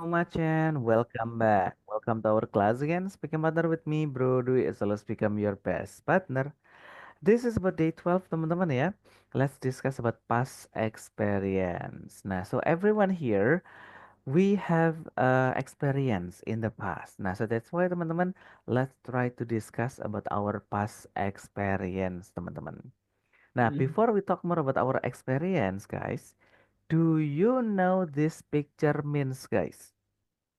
so much and welcome back. Welcome to our class again. Speaking partner with me, Bro Dwi, as well as become your best partner. This is about day 12, teman-teman ya. Let's discuss about past experience. Nah, so everyone here, we have experience in the past. Nah, so that's why teman-teman, let's try to discuss about our past experience, teman-teman. Nah, before we talk more about our experience, guys, do you know this picture means, guys?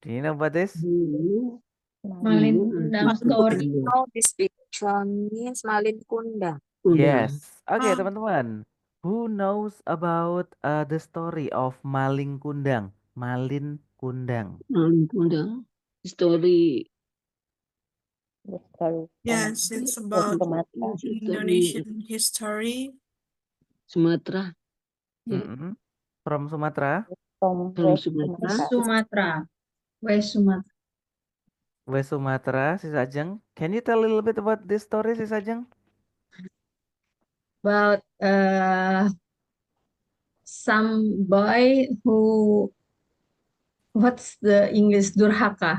Do you know what this? Dulu, Malin dulu Kundang itu story. ada Oh, this picture means Malin Kundang. kuda. Yes. Oke, teman-teman. Who knows about the story of Maling Kundang? Malin Kundang. Malin Kundang. Story The story Yes, from it's about Sumatra. Indonesian history. Sumatera. Ya, Mm-mm. From Sumatera, From From West Sumatera. Sumatra. West Sumatra. West Sumatera, Si Sajeng. Can you tell a little bit about this story, Si Sajeng? About some boy who, what's the English, durhaka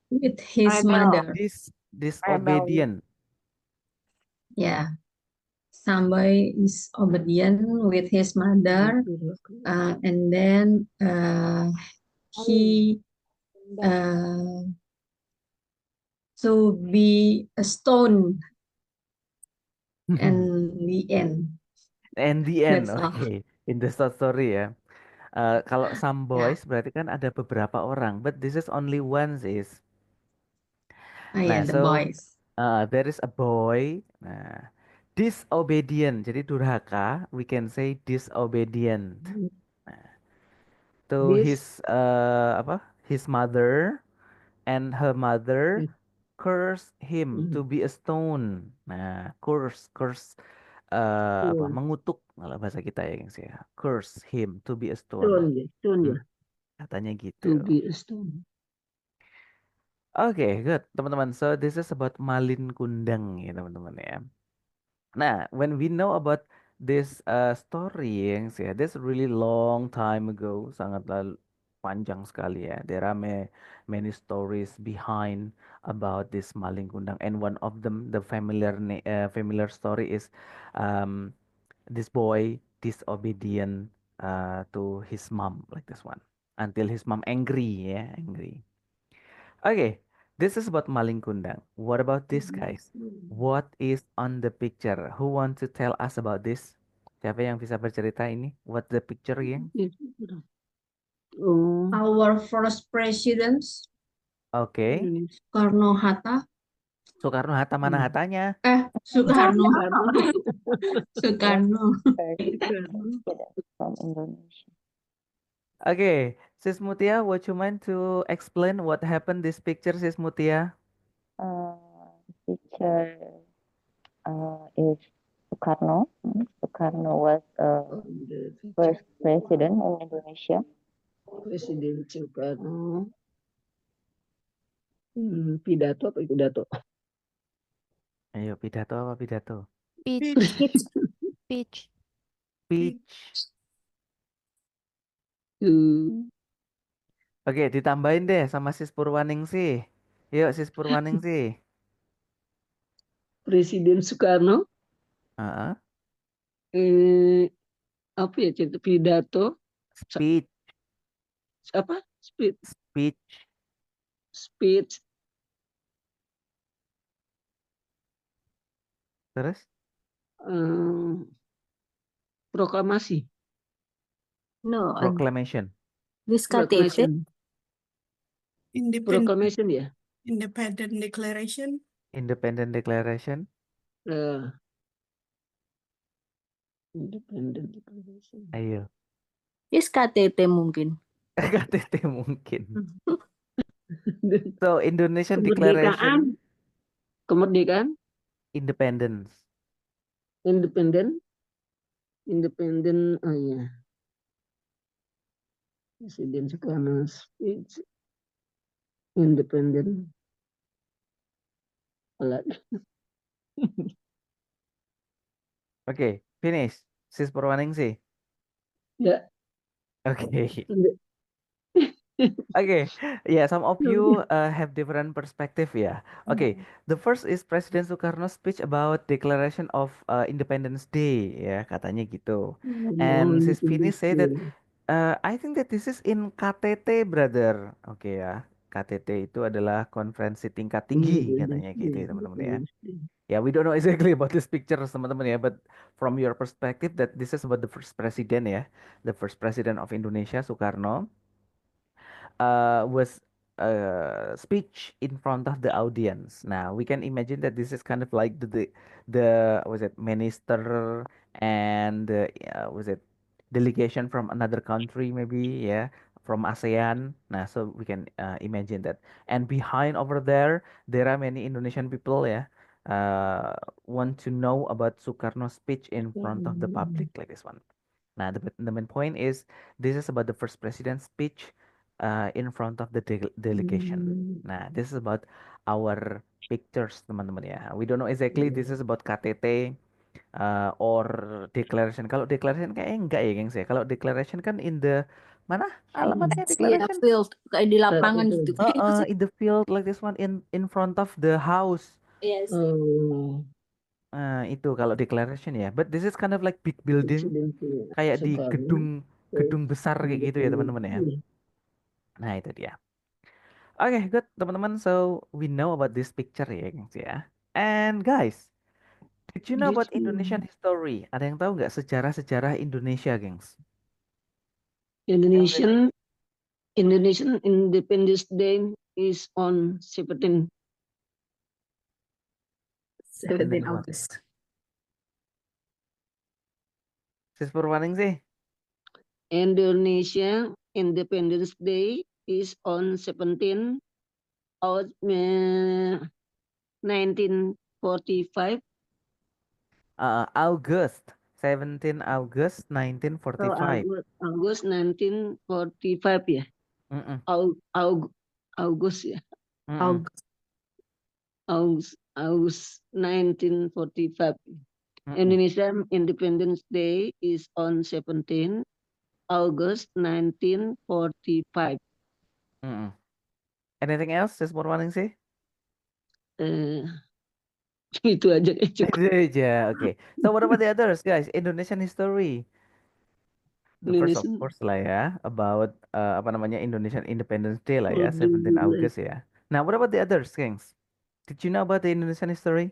with his Rebel. mother. Disobedient. Yeah, some boy is obedient with his mother, and then he to be a stone and the end. And the end, That's all. oke. In the short story ya. Kalau some Ya. boys berarti kan ada beberapa orang, but this is only one sis. Yeah, Nah, the so boys. there is a boy. Nah, disobedient. Jadi durhaka, we can say disobedient. To This his apa? His mother, and her mother cursed him to be a stone. Nah, curse apa? stone. Mengutuk kalau bahasa kita ya, gengs ya. Curse him to be a stone. Stone ya, stone ya. Katanya gitu. To be a stone. Oke, good, teman-teman. So this is about Malin Kundang ya, teman-teman ya. Nah, when we know about this story, yang sih, this really long time ago, sangatlah panjang sekali ya. There are many stories behind about this Malin Kundang, and one of them, the familiar story is um, this boy disobedient to his mom, like this one, until his mom angry, ya, angry. Okay, this is about Maling Kundang. What about this, guys? What is on the picture? Who want to tell us about this? Siapa yang bisa bercerita ini? What the picture again? Oh, Our first president, Oke, Indonesia. Soekarno-Hatta. Soekarno-Hatta, mana hatanya? Soekarno. Soekarno. First president from Indonesia. Okay, Sis Mutia, would you mind to explain what happened this picture, Sis Mutia? Picture is Soekarno. Soekarno was first president in Indonesia. Presiden Soekarno. Pidato apa pidato? Ayo, pidato apa pidato? Speech. Speech. Hmm, Oke, ditambahin deh sama Sis Purwaningsih. Yuk, Sis Purwaningsih. Presiden Soekarno. Heeh. Apa ya cerita pidato? Speech. Apa? Speech. Speech. Terus? Proklamasi. No, Proclamation. this Proclamation. Independent, Proclamation ya. independent declaration. Independent Declaration. Independent Declaration. Ayo. This KTT mungkin. KTT mungkin. So, Indonesian Declaration. Kemerdekaan. Independence. Independent. Oh iya. Presiden Soekarno speech. Independent. Oke, finish. Sis Purwaningsih. Ya. Oke. Okay, yeah, some of you have different perspective ya. Okay, the first is Presiden Soekarno's speech about Declaration of Independence Day ya, katanya gitu. And Sis Vini say that I think that this is in KTT, brother. Oke ya, KTT itu adalah konferensi tingkat tinggi katanya gitu ya teman-teman ya. Yeah, we don't know exactly about this picture, teman-teman ya, but from your perspective that this is about the first president ya, the first president of Indonesia, Soekarno was speech in front of the audience. Now we can imagine that this is kind of like the was it minister and was it delegation from another country maybe, yeah, from ASEAN. Nah, so we can imagine that. And behind over there are many Indonesian people, yeah, want to know about Sukarno's speech in front of the public like this one. Nah, the main point is this is about the first president's speech in front of the delegation. Nah, this is about our pictures, teman-teman ya. We don't know exactly this is about KTT or declaration. Kalau declaration kayaknya enggak ya, gengs ya. Kalau declaration kan in the mana alamatnya Iya, declaration? field kayak di lapangan gitu. In the field like this one in front of the house. Yes. Itu kalau declaration ya. But this is kind of like big building, kayak di gedung besar kayak gitu ya teman-teman ya. Nah itu dia. Oke, good teman-teman. So we know about this picture ya, gengs ya. And guys, did you know about Indonesian history? Ada yang tahu nggak sejarah-sejarah Indonesia, gengs? Indonesian Independence Day is on 17 August. Sis Purwaning sih? Indonesia Independence Day is on 17 1945. August 17 August 1945. August 1945 ya. August ya. August 1945. Indonesia Independence Day is on 17 August 1945. Anything else, Sis Purwaning sih? Itu aja cukup. Itu aja, oke. So what about the others, guys? Indonesian history. The first, of course lah ya, about apa namanya Indonesian Independence Day lah ya, 17 August ya. Nah, what about the others, gengs? Did you know about the Indonesian history?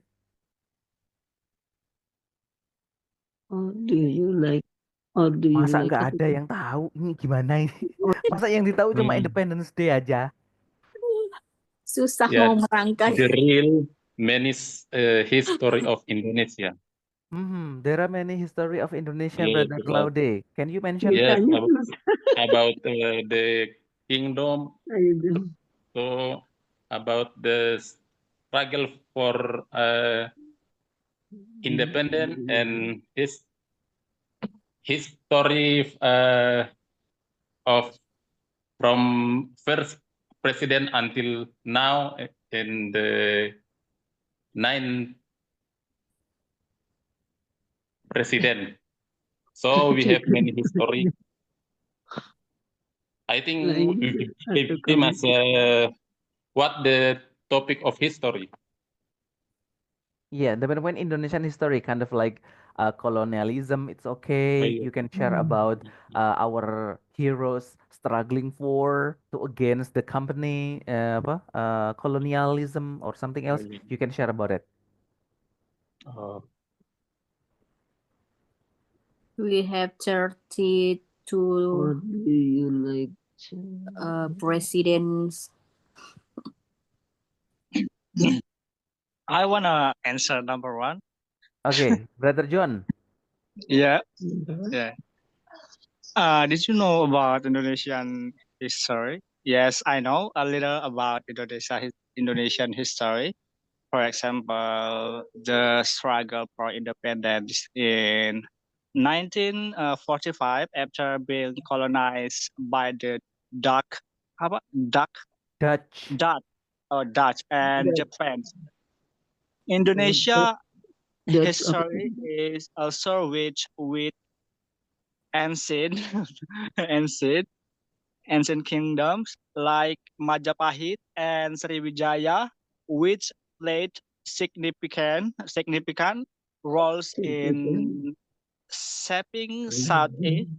Masa nggak ada yang tahu? Ini gimana ini? Masa yang ditahu cuma Independence Day aja? Susah Yeah, mau merangkai. the real history of Indonesia. There are many history of Indonesia, Yes, Brother Laude. Can you mention? Yes, about the kingdom. So about the struggle for independence and his history of from first president until now in the 9 president. So we have many history. I think we must what the topic of history. Yeah, the when Indonesian history kind of like colonialism, it's okay. You can share about our heroes struggling against the company colonialism or something else. You can share about it. We have 32 presidents. I wanna answer number one. Okay, Brother John. Yeah. Did you know about Indonesian history? Yes, I know a little about Indonesian history. For example, the struggle for independence in 1945 after being colonized by the Dutch and Japan. Indonesia history is also rich with ancient ancient kingdoms like Majapahit and Sriwijaya, which played significant roles in shaping Southeast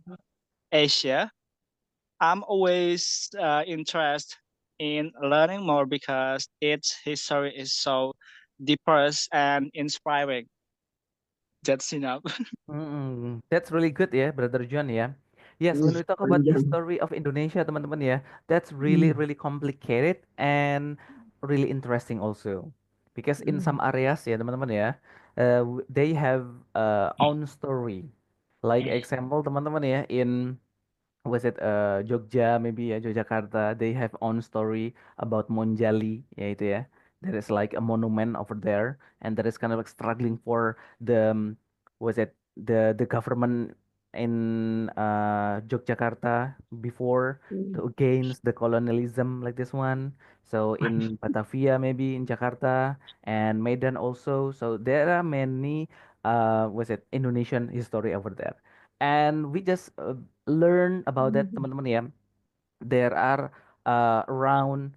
Asia. I'm always interested in learning more because its history is so diverse and inspiring. That's enough. That's really good ya, Brother John ya. Yes, when we talk about the story of Indonesia, teman-teman ya, that's really complicated and really interesting also. Because in some areas ya, teman-teman ya, they have own story. Like example, teman-teman ya, in was it Jogja maybe ya, Yogyakarta, they have own story about Monjali ya itu ya. There is like a monument over there, and there is kind of like struggling for the was it the government in Yogyakarta before to against the colonialism like this one. So in Batavia maybe in Jakarta and Medan also. So there are many was it Indonesian history over there, and we just learn about that teman-teman ya. There are around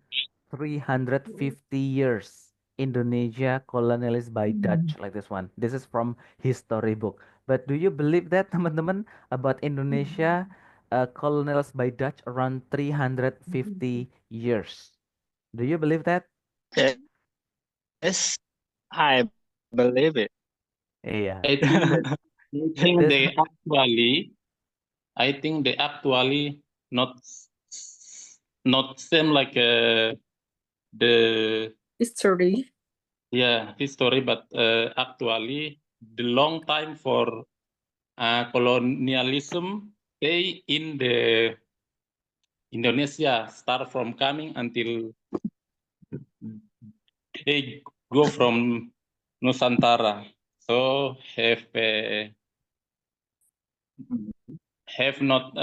350 years Indonesia colonialized by Dutch like this one. This is from history book. But do you believe that teman-teman about Indonesia colonialized by Dutch around 350 years? Do you believe that? Yes, I believe it. Yeah. I think that This I think they actually not same like the History. history, but actually the long time for colonialism they in the Indonesia start from coming until they go from Nusantara. So have not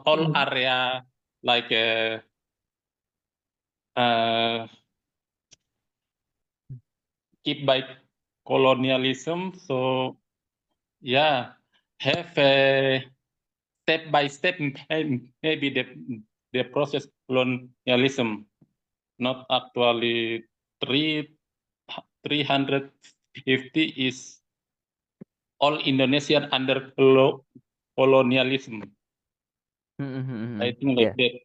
all area like keep by colonialism. So yeah, have a step by step and maybe the process colonialism, not actually 350 is all Indonesian under colonialism. I think Yeah. like that.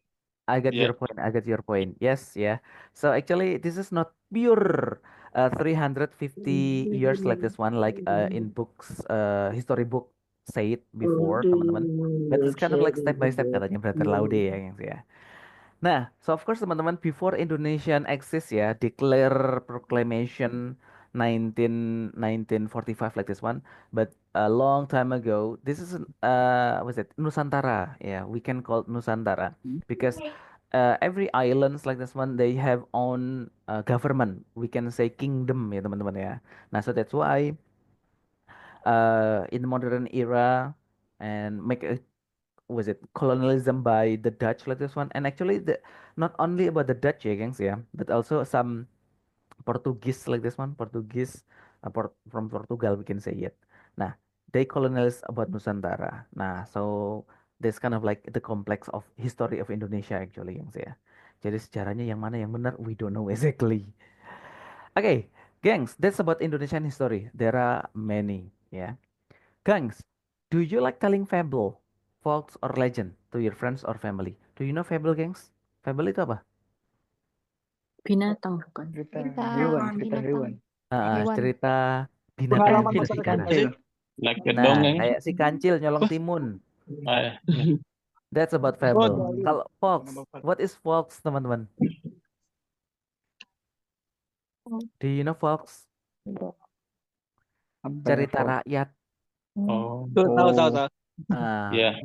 I get Yeah. your point. I get your point. Yes, yeah. So actually, this is not pure 350 years like this one, like in books, history book say it before, teman-teman. But it's kind of like step by step katanya Brother Laude ya, gengs ya. Nah, so of course teman-teman, before Indonesian exist ya, declare proclamation 1945 like this one, but a long time ago, this is what's it Nusantara, yeah, we can call it Nusantara because every islands like this one they have own government, we can say kingdom ya teman-teman ya. Nah, so that's why in the modern era and make a was it colonialism by the Dutch like this one, and actually the not only about the Dutch ya gengs ya, but also some Portuguese like this one, Portuguese from Portugal we can say it. Nah, they colonize about Nusantara. Nah, so this kind of like the complex of history of Indonesia actually gengs ya. Jadi sejarahnya yang mana yang benar we don't know exactly. Okay, gengs, that's about Indonesian history. There are many, yeah. Gengs, do you like telling fable, folks, or legend to your friends or family? Do you know fable, gengs? Fable itu apa? Binatang bukan? Binatang. Hewan. Cerita binatang yang Pengalaman masa menjijikan. kecil. Like a Nah, dongeng. kayak si kancil nyolong timun. That's about fable. Oh, Kalau folks, what is folks, teman-teman? Do you know folks? Cerita rakyat. Oh, tahu. yeah.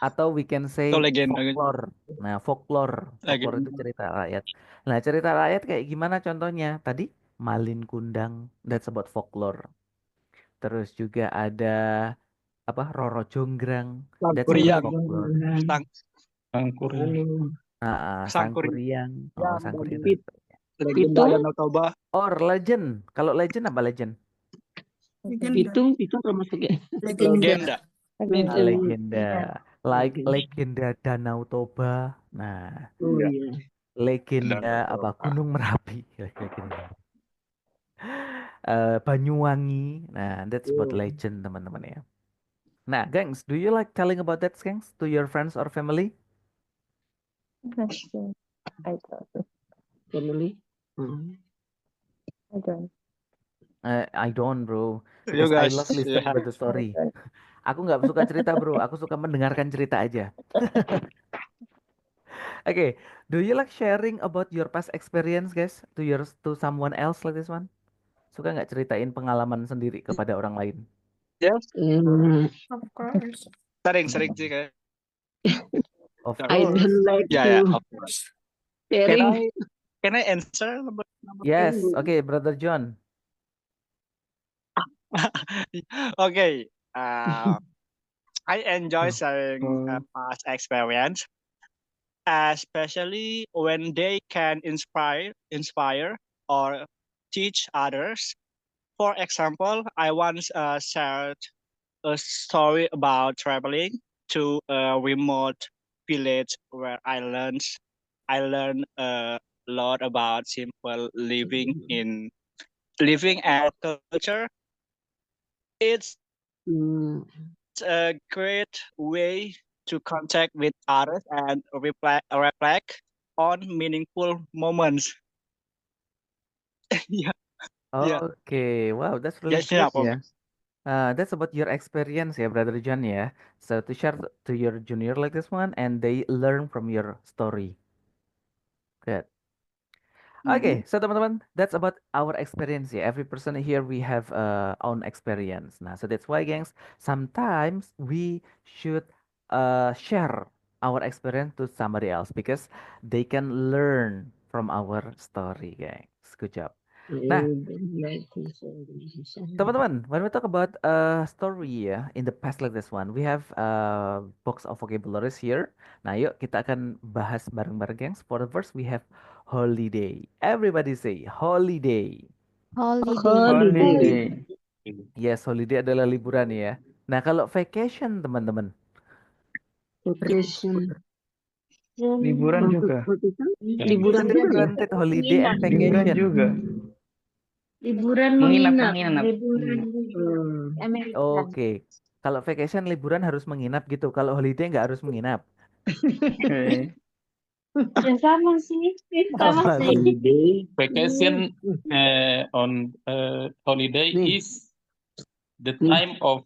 Atau we can say Itu legenda. folklore. Nah, folklore itu cerita rakyat. Nah, cerita rakyat kayak gimana contohnya? Tadi Malin Kundang, that's about folklore. Terus juga ada apa? Roro Jonggrang, that's about folklore. Sangkuriang. Oh, Sangkuriang. Legenda Danau Toba. Or legend. Kalau legend apa legend? Legenda. Itu termasuk ya. Legenda. Legenda. Like Okay. legenda Danau Toba. Nah, Oh Yeah. yeah. legenda Danau apa Toba. Gunung Merapi. Legenda. Banyuwangi. Nah, that's about Oh. legend teman-teman ya. Nah, gengs, do you like telling about that, gengs, to your friends or family? Question. I don't. Family. Hmm. I don't. I don't, bro, You because I guys, love you listening have about the I story. don't. Aku nggak suka cerita, bro. Aku suka mendengarkan cerita aja. Okay, do you like sharing about your past experience, guys, to someone else like this one? Suka nggak ceritain pengalaman sendiri kepada orang lain? yes, Of course. sering sih kayak. Of I course. don't like Yeah, to of course. sharing. Can I answer about Yes. sharing. Okay, Brother John. Okay. I enjoy sharing past experience, especially when they can inspire or teach others. For example, I once shared a story about traveling to a remote village where I learned a lot about simple living and culture. It's Hmm. a great way to contact with others and reflect on meaningful moments. Yeah, yeah, Okay. Wow, that's really yes, good yeah, ya. moments. That's about your experience ya, Brother John ya. So to share to your junior like this one, and they learn from your story. Good. Okay, so teman-teman, that's about our experience ya. Every person here we have own experience. Nah, so that's why, gengs, sometimes we should share our experience to somebody else because they can learn from our story, gengs. Good job. I Nah, don't like to share. teman-teman, when we talk about story ya, in the past like this one, we have box of vocabularies here. Nah, yuk kita akan bahas bareng-bareng, gengs. For the first, we have holiday. Everybody say holiday. Holiday. Yes, holiday adalah liburan ya. Nah, kalau vacation, teman-teman. Vacation. Liburan juga. Liburan It's juga ya? different, holiday and Liburan vacation. juga. Liburan Menginap. Amerika. Oke. Kalau vacation liburan harus menginap gitu. Kalau holiday nggak harus menginap. Oke. Ya sama sih. Sama sih. Holiday. Vacation on holiday Nih. is the Nih. time of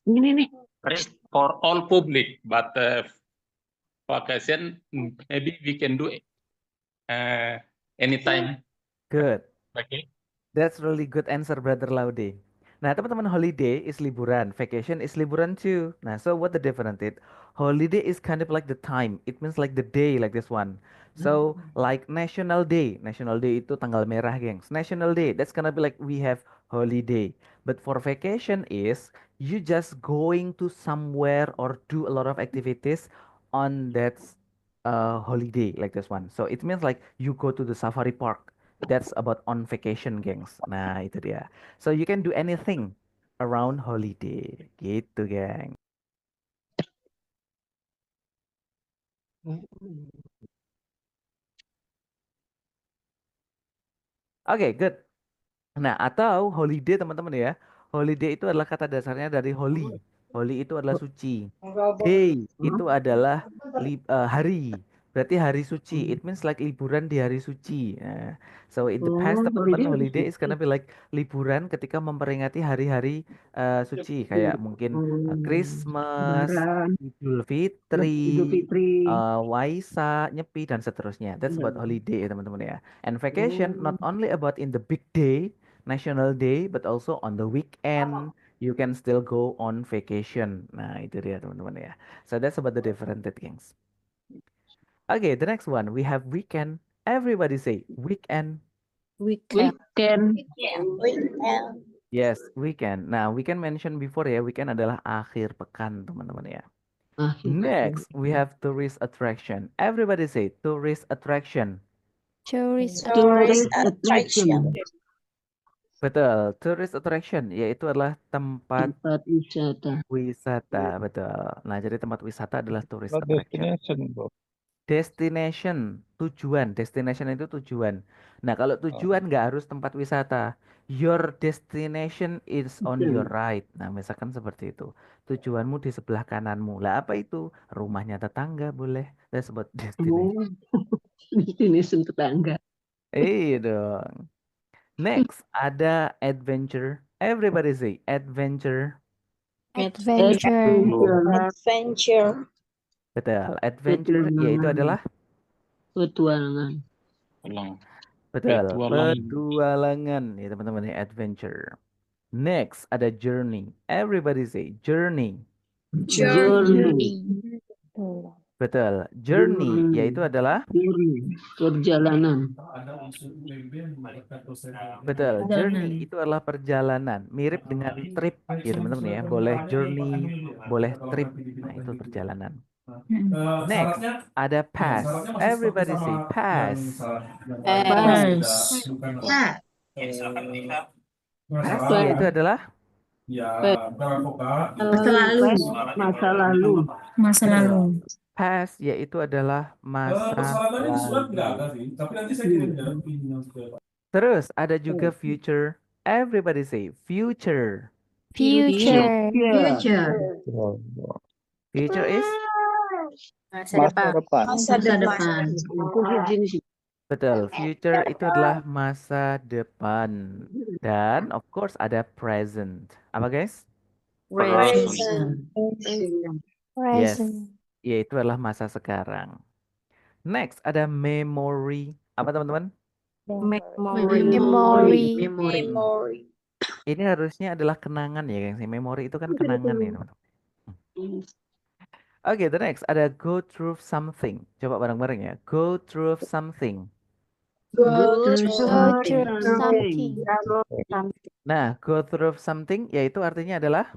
Ini nih. rest for all public, but vacation maybe we can do it anytime. Good. Okay. That's really good answer, Brother Laude. Nah, teman-teman, holiday is liburan, vacation is liburan too. Nah, so what the difference it? Holiday is kind of like the time. It means like the day, like this one. So, like National Day. National Day itu tanggal merah, gengs. National Day, that's gonna be like we have holiday. But for vacation is you just going to somewhere or do a lot of activities on that holiday, like this one. So it means like you go to the safari park. That's about on vacation, gengs. Nah, itu dia. So you can do anything around holiday. Gitu, geng. Oke, good. Nah, atau holiday, teman-teman ya. Holiday itu adalah kata dasarnya dari holy. Holy itu adalah suci. Day itu adalah hari. Berarti hari suci. It means like liburan di hari suci. Nah, so in the past, teman-teman, holiday is gonna be like liburan ketika memperingati hari-hari suci. Kayak mungkin Christmas, Lebaran. Idul Idul Fitri, Fitri. Waisak, Nyepi, dan seterusnya. That's about holiday ya, teman-teman ya. And vacation not only about in the big day, National Day, but also on the weekend, you can still go on vacation. Nah, itu dia teman-teman ya. So that's about the different things. Okay, the next one, we have weekend. Everybody say weekend. Weekend. Yes, weekend. Nah, weekend mention before ya, weekend adalah akhir pekan, teman-teman ya. Next, we have tourist attraction. Everybody say tourist attraction. Tourist Tourist attraction. Betul, tourist attraction yaitu adalah tempat Tempat wisata. wisata, betul. Nah, jadi tempat wisata adalah tourist Not attraction. destination, bro. Destination, tujuan. Destination itu tujuan. Nah, kalau tujuan nggak harus tempat wisata. Your destination is on your right. Nah, misalkan seperti itu. Tujuanmu di sebelah kananmu. Lah, apa itu? Rumahnya tetangga boleh. That's about destination. Oh, destination tetangga. Iya dong. Next, ada adventure. Everybody say adventure. Adventure. Adventure. Betul. Adventure yaitu adalah Petualangan. Ulang. betul, Petualangan. petualangan ya teman-teman ya, adventure. Next ada journey. Everybody say journey. Journey. Betul. Journey Journey. yaitu adalah Journey. Perjalanan. betul. Journey itu adalah perjalanan. Mirip dengan trip ya teman-teman ya. Boleh journey, boleh trip. Nah, itu perjalanan. Next ada pass. Everybody say pass. Pass yaitu adalah Masa lalu. Masa lalu. past yaitu adalah masa lalu. Terus ada juga future. Everybody say future. Future. Future is Masa depan. Masa depan. betul. Future itu adalah masa depan. Dan of course ada present. Apa guys? Present. Yes. Present. Yaitu adalah masa sekarang. Next ada memory. Apa teman-teman? Memory. Memory. Ini harusnya adalah kenangan ya, gengs. Memory itu kan kenangan ya, teman-teman. Oke, the next ada go through something. Coba bareng-bareng ya. Go through something. Go through something. Nah, go through something yaitu artinya adalah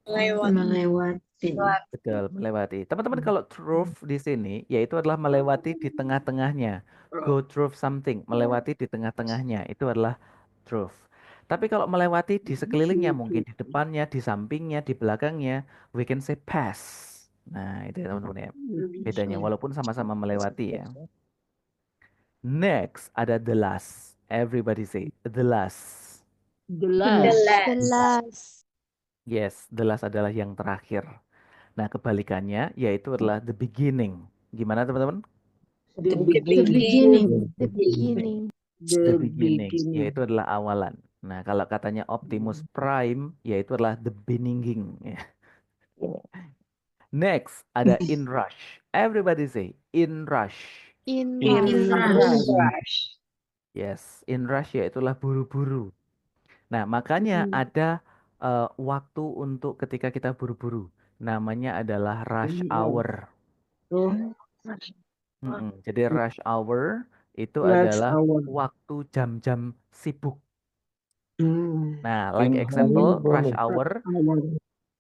Melewati. betul, melewati. Teman-teman kalau through di sini yaitu adalah melewati di tengah-tengahnya. Go through something, melewati di tengah-tengahnya itu adalah through. Tapi kalau melewati di sekelilingnya, mungkin di depannya, di sampingnya, di belakangnya, we can say pass. Nah, itu ya teman-teman ya. Bedanya walaupun sama-sama melewati ya. Next ada the last. Everybody say the last. The The last. last. Yes, the last adalah yang terakhir. Nah, kebalikannya yaitu adalah the beginning. Gimana teman-teman? The beginning. The beginning. The beginning yaitu adalah awalan. Nah, kalau katanya Optimus Prime yaitu adalah the beginning. Ya. Next ada in rush. Everybody say in rush. In Rush. Yes, in rush yaitulah buru-buru. Nah, makanya ada waktu untuk ketika kita buru-buru. Namanya adalah rush hour. Jadi rush hour itu adalah waktu jam-jam sibuk. Nah, like example rush hour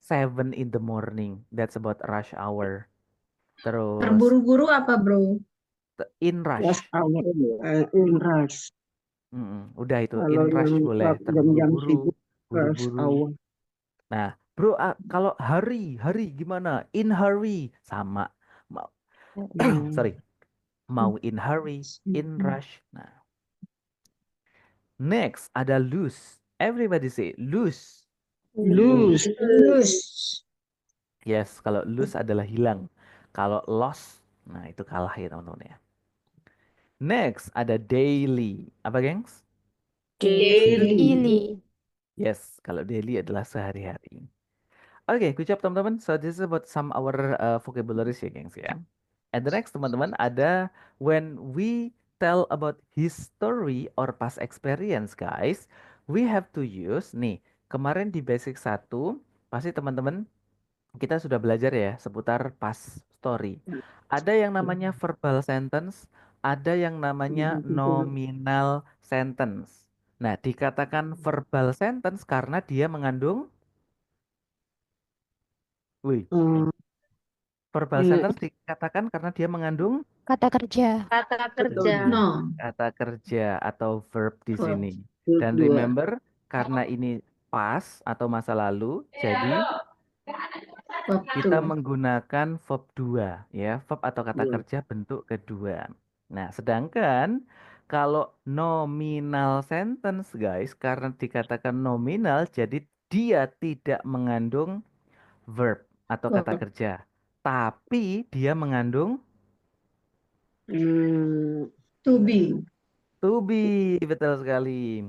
7 in the morning. That's about rush hour. Terus Terburu-buru apa, bro? in rush. In rush. Udah itu Kalau in rush yang boleh jam-jam terburu-buru, sibuk, rush buru-buru. hour. Nah, bro, kalau hurry gimana? In hurry sama. Sorry. Mau in hurry, in rush. Nah. Next ada lose. Everybody say lose. Lose. Yes, kalau lose adalah hilang. Kalau lost, nah itu kalah ya teman-teman ya. Next ada daily. Apa, gengs? Daily. Yes, kalau daily adalah sehari-hari. Oke, good job teman-teman. So this is about some our vocabularies ya, gengs ya. And the next teman-teman ada when we tell about history or past experience, guys, we have to use nih. Kemarin di basic 1 pasti teman-teman kita sudah belajar ya seputar past story. Ada yang namanya verbal sentence, ada yang namanya nominal sentence. Nah, dikatakan verbal sentence karena dia mengandung verbal sentence dikatakan karena dia mengandung Kata kerja. Kata kerja. No. kata kerja atau verb di sini. Verb Dan 2. remember, karena ini past atau masa lalu, jadi Verb kita 2. menggunakan verb 2 ya, verb atau kata Dua. kerja bentuk kedua. Nah, sedangkan kalau nominal sentence guys, karena dikatakan nominal jadi dia tidak mengandung verb atau kata Verb. kerja, tapi dia mengandung Hmm, To be. to be, betul sekali.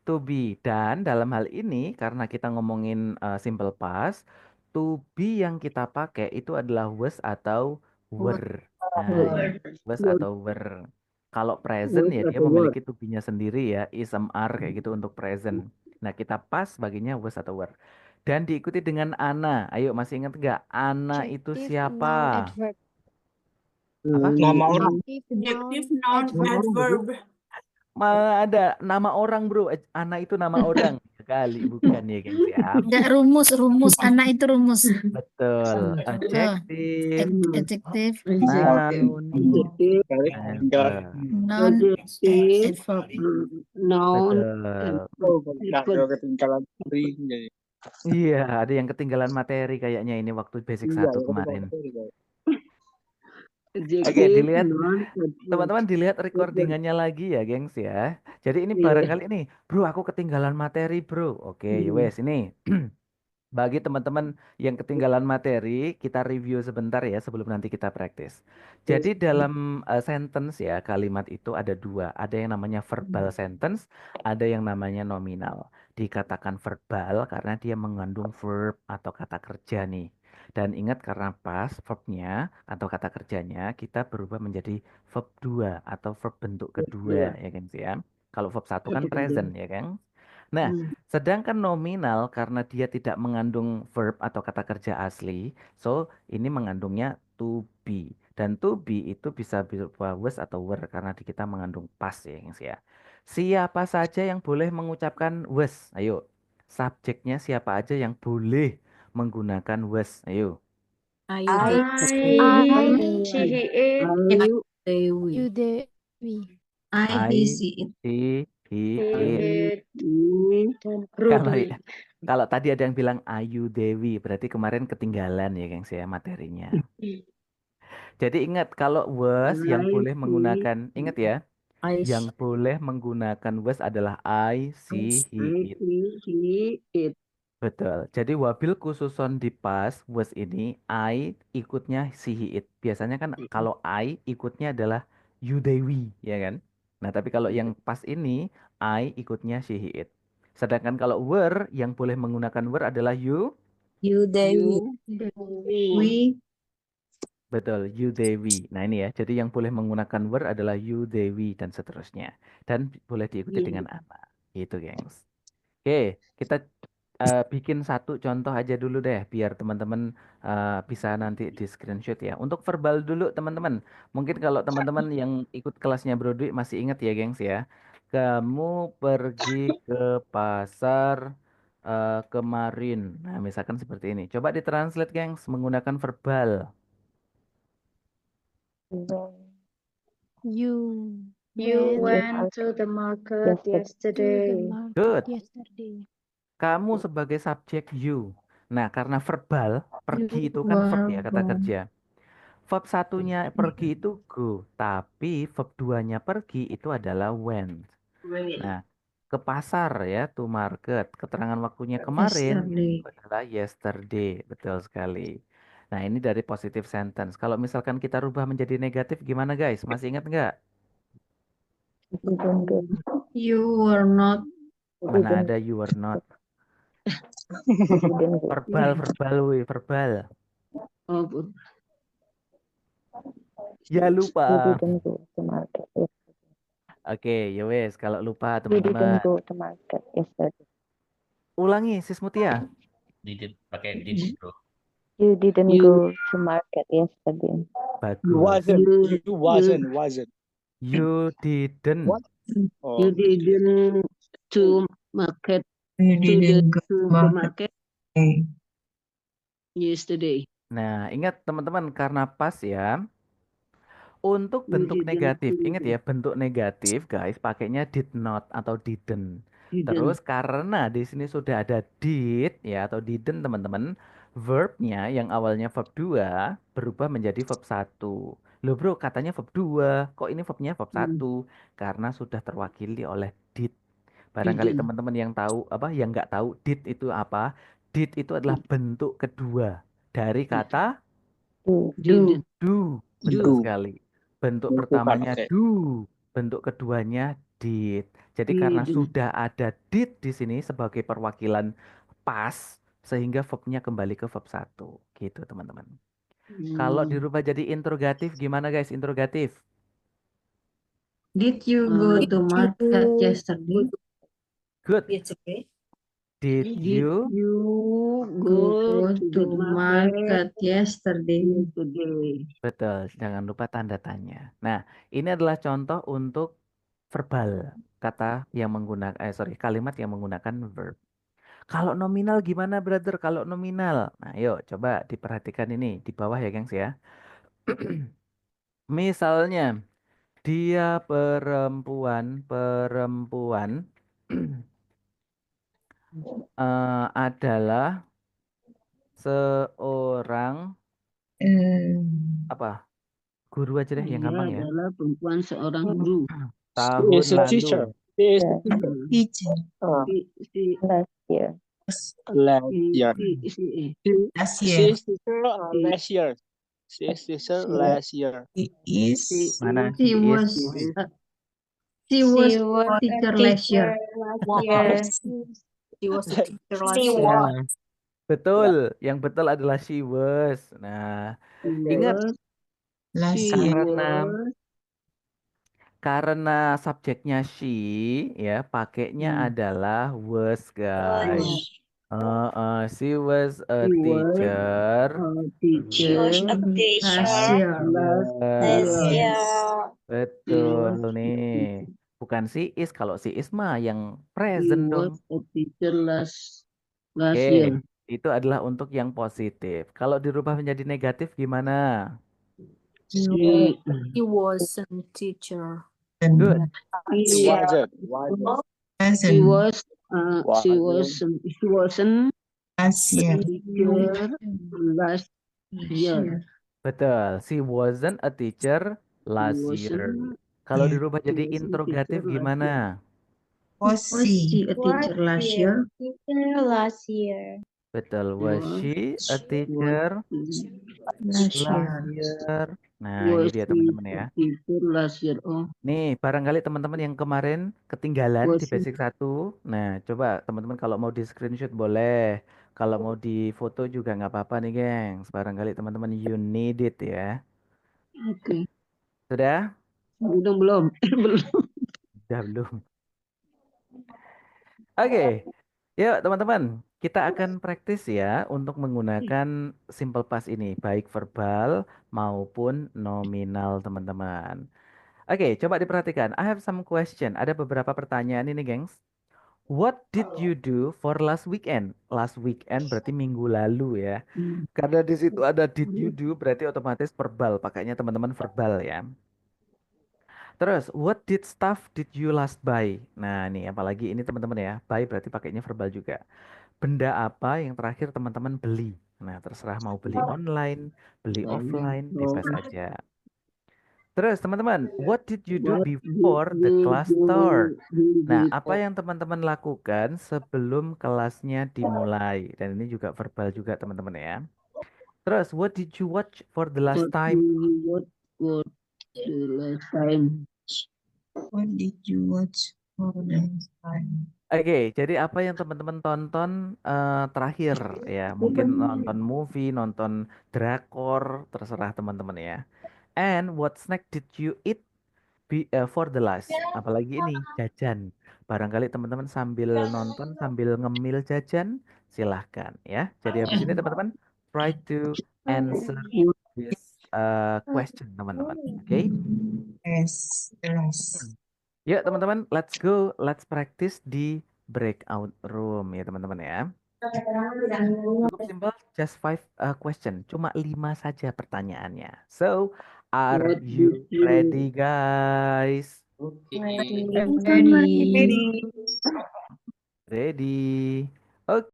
To be. Dan dalam hal ini karena kita ngomongin simple past, to be yang kita pakai itu adalah was atau Word. were. Nah, Word. was word, atau were. Kalau present word ya dia atau word. memiliki to be-nya sendiri ya, is, am, are kayak gitu untuk present. Nah, kita past baginya was atau were. Dan diikuti dengan Ana. Ayo masih ingat nggak? Ana itu Adjective, siapa? noun, adverb. Apa? Nama orang. Adjective, noun, noun, adverb. adverb. Ada nama orang bro. Ana itu nama orang. Kali bukan ya gengs ya. Ada rumus, anak itu rumus. Betul. Betul. Adjective, Adjective, noun, Adjective, adverb. noun, adjective, adverb. noun, Betul. Oh, dah adverb. ketinggalan ring jadi. Iya, ada yang ketinggalan materi kayaknya ini waktu basic Iya, 1 ya kemarin. ketinggalan. Oke, Adjective, dilihat noun, adverb. teman-teman dilihat Adverb. recordingannya lagi ya, gengs ya. Jadi ini Iya. barangkali nih, bro, aku ketinggalan materi, bro. Oke, ya wes ini. Bagi teman-teman yang ketinggalan materi, kita review sebentar ya sebelum nanti kita praktis. Jadi dalam sentence ya, kalimat itu ada dua. Ada yang namanya verbal sentence, ada yang namanya nominal. Dikatakan verbal karena dia mengandung verb atau kata kerja nih. Dan ingat karena pas verbnya atau kata kerjanya, kita berubah menjadi verb 2 atau verb bentuk kedua ya kan sih ya. Kalau verb 1 kan Bentuk kedua. present ya kan. Nah, sedangkan nominal karena dia tidak mengandung verb atau kata kerja asli, so ini mengandungnya to be. Dan to be itu bisa berupa was atau were karena di kita mengandung past ya, guys ya. Siapa saja yang boleh mengucapkan was? Ayo. Subjeknya siapa aja yang boleh menggunakan was? Ayo. I, She, he, it. Ayu, You, they, we. I, he, she, it. He, he, He, it. it. ini, Dan Kalau Rudy. kalau tadi ada yang bilang Ayu Dewi, berarti kemarin ketinggalan ya, gengs ya materinya. Jadi ingat kalau was yang I, boleh she, menggunakan, ingat ya, I, yang boleh menggunakan was adalah I, she, he, I, it. he, it. Betul. Jadi wabil khususon di pas was ini I ikutnya she, he, it. Biasanya kan kalau I ikutnya adalah you, Dewi, ya kan? Nah, tapi kalau yang pas ini I ikutnya she, he, it. Sedangkan kalau were yang boleh menggunakan were adalah you. you, Dewi. You, We. Betul, you Dewi. Nah ini ya, jadi yang boleh menggunakan were adalah you Dewi dan seterusnya. Dan boleh diikuti dengan apa. Gitu, gengs. Oke, kita bikin satu contoh aja dulu deh, biar teman-teman bisa nanti di screenshot ya. Untuk verbal dulu teman-teman. Mungkin kalau teman-teman yang ikut kelasnya Bro Dwi masih ingat ya, gengs ya. Kamu pergi ke pasar kemarin. Nah, misalkan seperti ini. Coba ditranslate, gengs, menggunakan verbal. You You went went to the market to the yesterday. market Good. yesterday. Kamu sebagai subjek you. Nah, karena verbal, pergi itu kan verb ya, kata kerja. Verb satunya pergi itu go, tapi verb duanya pergi itu adalah went. Nah, ke pasar ya, to market. Keterangan waktunya kemarin Yesterday. itu adalah yesterday. Betul sekali. Nah, ini dari positive sentence. Kalau misalkan kita rubah menjadi negatif gimana guys? Masih ingat nggak? You were not. Mana ada you were not. Verbal, weh, verbal. oh, Ya lupa. Oke, ya wes. Kalau lupa teman-teman. Ulangi, Sis Mutia. Pakai did, bro. You didn't You- go to market yesterday. Bagus. You wasn't. You didn't. What? Oh, you didn't to market You to the market yesterday. Nah, ingat teman-teman karena pas ya. Untuk You bentuk didn't negatif, to- ingat ya bentuk negatif guys, pakainya did not atau didn't. Terus karena di sini sudah ada did ya atau didn't teman-teman, verbnya yang awalnya verb 2 berubah menjadi verb 1. Loh bro, katanya verb 2, kok ini verbnya verb 1? Karena sudah terwakili oleh did. Barangkali Didn't. teman-teman yang tahu yang nggak tahu did itu apa? Did itu adalah bentuk kedua dari kata Do. Didn't. do. Betul Do. sekali. Bentuk Bukan, pertamanya oke. do, bentuk keduanya did. Jadi karena Didn't. sudah ada did di sini sebagai perwakilan past, sehingga verbnya kembali ke verb 1. Gitu teman-teman. Kalau dirubah jadi interrogatif gimana guys? Interrogatif. Did you go to market yesterday? Good. Yesterday. Did Did you? you Go go to to the market market yesterday. yesterday? Betul, jangan lupa tanda tanya. Nah, ini adalah contoh untuk verbal, kata yang menggunakan kalimat yang menggunakan verb. Kalau nominal gimana, brother? Kalau nominal. Nah, yuk coba diperhatikan ini di bawah ya, gengs ya. Misalnya, dia perempuan adalah seorang apa? Guru aja deh yang Dia gampang ya. adalah perempuan seorang guru. Tahun Is a lalu. teacher. She is a Yeah. teacher. Teacher. Oh, Si last year. Last year. Last She year. is teacher last year. She is teacher She- last year. He is. Mana? She He is. was she was a teacher last year. She was a teacher last She year. Ya, betul. Yang betul adalah she was. Nah, ingat Last she year. karena subjeknya she ya, pakainya adalah was, guys. She was a She was teacher. teacher Last year. last year. Betul nih. Bukan she is. Kalau she is mah yang She present dong. was a teacher last Oke, year. itu adalah untuk yang positif. Kalau dirubah menjadi negatif gimana? She He was a teacher. Good. she Present. was she wasn't Last year. teacher last year. Betul. She wasn't a teacher last year. wasn't Kalau Yeah. dirubah jadi wasn't interrogatif teacher last gimana? Was Was she she? a teacher last year? Betul. Was she a teacher Last last year. year? Nah, ini was dia she teman-teman a ya. teacher last year? Oh, Nih, barangkali teman-teman yang kemarin ketinggalan Was di she- basic 1. Nah, coba teman-teman kalau mau di screenshot boleh. Kalau mau di foto juga nggak apa-apa nih, gengs. Barangkali teman-teman you need it ya. oke. Sudah? Udah belum? Belum. Sudah belum? Oke. Yuk, teman-teman. Kita akan praktis ya untuk menggunakan simple past ini. Baik verbal maupun nominal, teman-teman. Oke, coba diperhatikan. I have some question. Ada beberapa pertanyaan ini, gengs. What did you do for last weekend? Last weekend berarti minggu lalu ya. Karena di situ ada did you do berarti otomatis verbal. Pakainya teman-teman verbal ya. Terus, what did stuff did you last buy? Nah, nih apalagi ini teman-teman ya. Buy berarti pakainya verbal juga. Benda apa yang terakhir teman-teman beli? Nah, terserah mau beli online, beli offline, bebas aja. Terus teman-teman, what did you do What before did the you class do start? Nah, before- apa yang teman-teman lakukan sebelum kelasnya dimulai? Dan ini juga verbal juga teman-teman ya. Terus, what did you watch for the last what time? did you watch for the last time? What did you watch for the last time? Oke, jadi apa yang teman-teman tonton terakhir ya? Mungkin nonton movie, nonton drakor, terserah teman-teman ya. And what snack did you eat for the last? Apalagi ini jajan. Barangkali teman-teman sambil nonton, sambil ngemil jajan, silahkan ya. Jadi habis ini teman-teman try to answer this question teman-teman. Oke? Yes. Yes. Yuk teman-teman, let's go. Let's practice di breakout room ya teman-teman ya. Cukup simple, just 5 question. Cuma 5 saja pertanyaannya. So, are What you did you- ready guys? Ready. Ready.